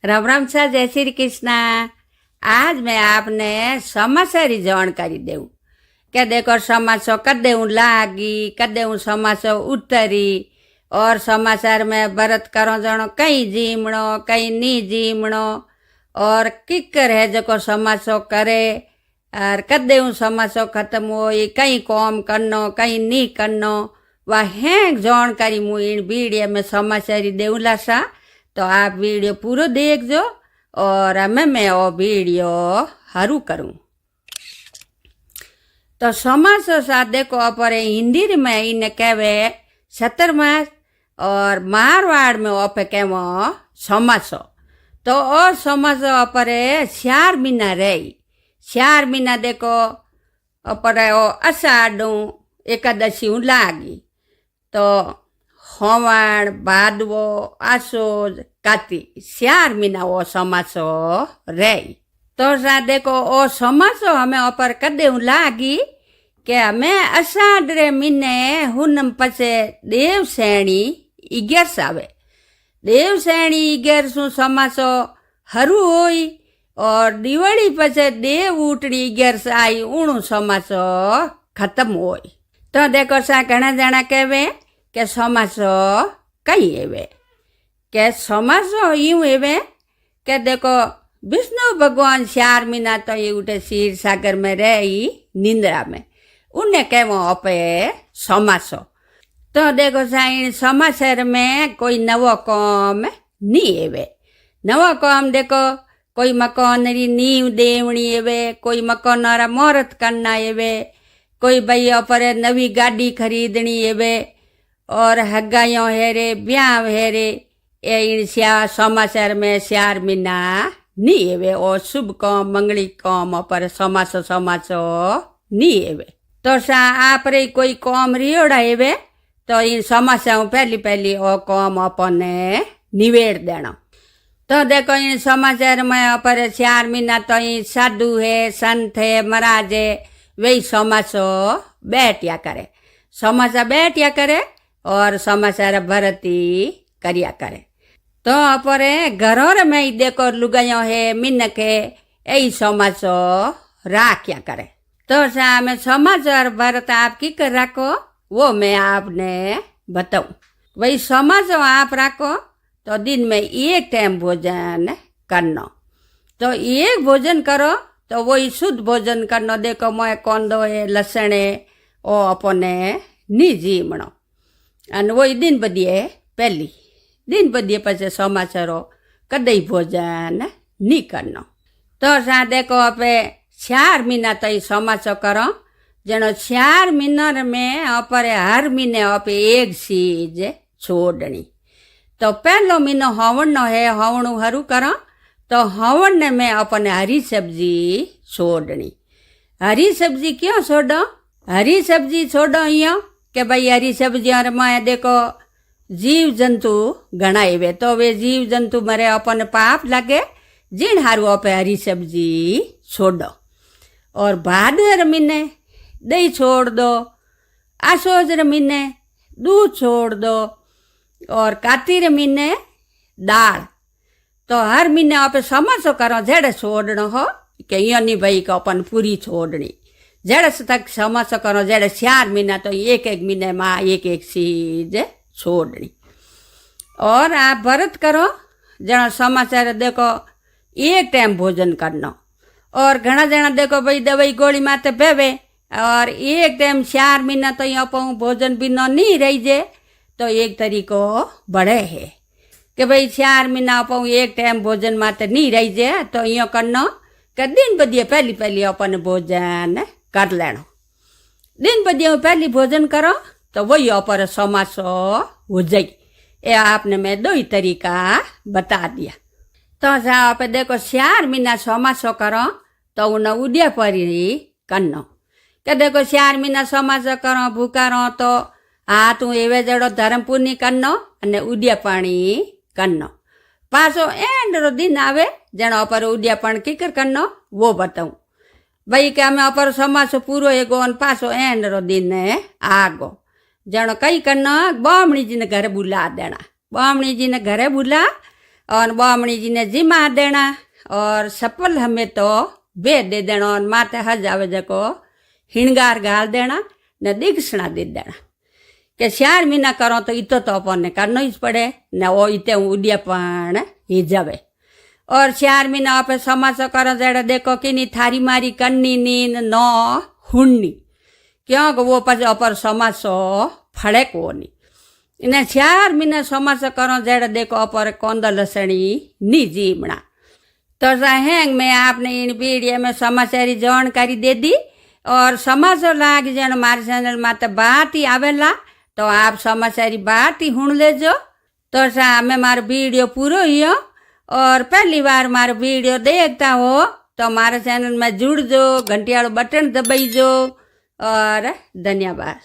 राम राम सा, जय श्री कृष्णा। आज मैं आपने समाचारी जानकारी देऊँ क्या देखो समाचार कदे लागी कदे समाचार उतरी और समाचार में भरत करो जणो कहीं जीमणो कहीं नी जीमणो और किकर है जो समाचार करे और कदे समाचार खत्म हो कहीं कॉम करनो कहीं नी करनो वह है जानकारी मुझे इन वीडियो में समाचारी देऊला सा। तो आप वीडियो पूरा देखजो और मैं वो वीडियो हरू करूँ। तो समाचार साथ देखो पर हिंदी में इन्हें कहवे 17 मास और मारवाड़ में ओपे कहवो समाचार। तो और समाचार पर 4 महीना रही 4 महीना देखो पर अषाढ़ एकादशी लागी तो होवाण भादवो आसोज कार्तिक 4 महीना वो समाचार रही। तो सा देखो ओ समाचार हमें ऊपर कदे लागी कि हमें अषाढ़ रे महीने हुनम पछे देवसैणी 11 आवे। देवसैणी 11 सु समाचार हरू होई और दिवाળી पछे देव उठड़ी 11 आई उणु समाचार खत्म होई। तो देखो सा घना जना कहवे के समाचार कई एवे के समाचार यूं एवे के देखो विष्णु भगवान 4 महीना तो ये उठे क्षीर सागर में रही निंद्रा में उन्हें कहवो अपे समाचार। तो देखो साईं समाचार में कोई नवो काम नहीं एवे। नवो काम देखो कोई मकान री नींव देवणी एवे कोई मकान रा मुहूर्त करना एवे कोई भाई पर नवी गाड़ी खरीदनी एवे और हगाइयों हेरे ब्याह हेरे इन समाचार में 4 महीना नहीं एवे और शुभ काम मंगली काम पर समाचार नहीं एवे। तो सा आप रे कोई काम रियोड़ा एवे तो इन समाचार पहली ओ काम अपने निवेड़ देना। तो देखो इन समाचार में पर 4 महीना तो इन साधु है संत है महाराज है वही समाचार बैठिया करे समाचार बैठिया करे और समाचार भरती करिया करे। तो पर घरों में देखो लुगाइयों है मिनक है यही समाचार राख्या करे। तो में समाचार भरत आप की कर रखो वो मैं आपने बताऊं। वही समाचार आप रखो तो दिन में 1 टाइम भोजन करना। तो 1 भोजन करो तो वही शुद्ध भोजन करना। देखो मोए कोंदो है लसण है ओ अपने नी जीमणो अने वही दिन बदिए पहली दिन बदिए पछे समाचारो कदई भोजन नी करनो। तो सा देखो अपे 4 महीना तो समाचार करो जनो 4 महीना में अपर हर महीने अपे एक चीज छोड़नी। तो पहलो महीनो हवण नो है हवणु हरू करो तो हवण में अपने हरी सब्जी छोड़नी। हरी सब्जी क्यों छोड़ो? हरी सब्जी छोड़ो यो के भाई हरी सब्जियों में देखो जीव जंतु घना एवे तो वे जीव जंतु मरे अपन पाप लगे जिन हारू अपे हरी सब्जी छोड़ो। और भादर महीने दही छोड़ दो आसोज महीने दूध छोड़ दो और कार्तिक महीने दाल। तो हर महीने आप समाचार करो जेड़े छोड़ना हो कि यो नहीं भाई को अपन पूरी छोड़नी जेड़े तक समाचार करो जेड़े 4 महीना तो एक महीने में एक चीज छोड़नी। और आप व्रत करो जना समाचार देखो 1 टाइम भोजन करना। और घना जना देखो भाई दवाई गोली माते भेवे और 1 टाइम 4 महीना तो यहाँ पर भोजन बिना नहीं रही जे तो एक तरीको बढ़े है कि भाई 4 महीना अपन 1 टाइम भोजन माते नहीं रही जे तो यो करना कि दिन बदिए पहली अपन भोजन कर लेना। दिन बदिए पहली भोजन करो तो वही ऊपर समाचार हो जाए। ये आपने मैं 2 ही तरीका बता दिया। तो आप देखो 4 महीना समाचार करो तो उन्हें उद्या परी करना कि देखो 4 महीना समाचार करो भूखा रहो तो हाथ एवे जड़ो धर्म पुण्य करनो अने उद्या पाणी करनो। पाछो एंड रो दिन आवे जनो पर उद्या पण किकर करनो वो बताऊं भाई के हमें अपर समाचार पूरो एगो अन पाछो एंड रो दिन आगो जनो कई करना बामणी जी ने घरे बुला देना। बामणी जी ने घरे बुला और बामणी जी ने जी मार देना और सफल हमें तो भेज दे देना और माथे हजावे जको हिणगार गाल देना ने दीक्षणा दे देना के 4 महीना करो तो इतो तो अपन करना ही पड़े ने वो इते उड़िया पण हिजावे और 4 महीना आप समासो करो जड़ा देखो कि नी थारी मारी कन्नी नींद नो हुन्नी क्यों वो पछ अपर समासो फड़े को नी इन्हें 4 महीना समासो करो जड़ा देखो अपर कोंदलसणी नी जीमणा तो हैंग में आपने इन वीडियो में समाचारी जानकारी दे दी और समाचार लाग जन मारे चैनल में तो बात ही आवेला तो आप समाचारी बात ही हुण लेजो तो हमें मारो वीडियो पूरो ही हो और पहली बार मारो वीडियो देखता हो तो हमारे चैनल में जुड़ जो घंटी वालों बटन दबाई जो और धन्यवाद।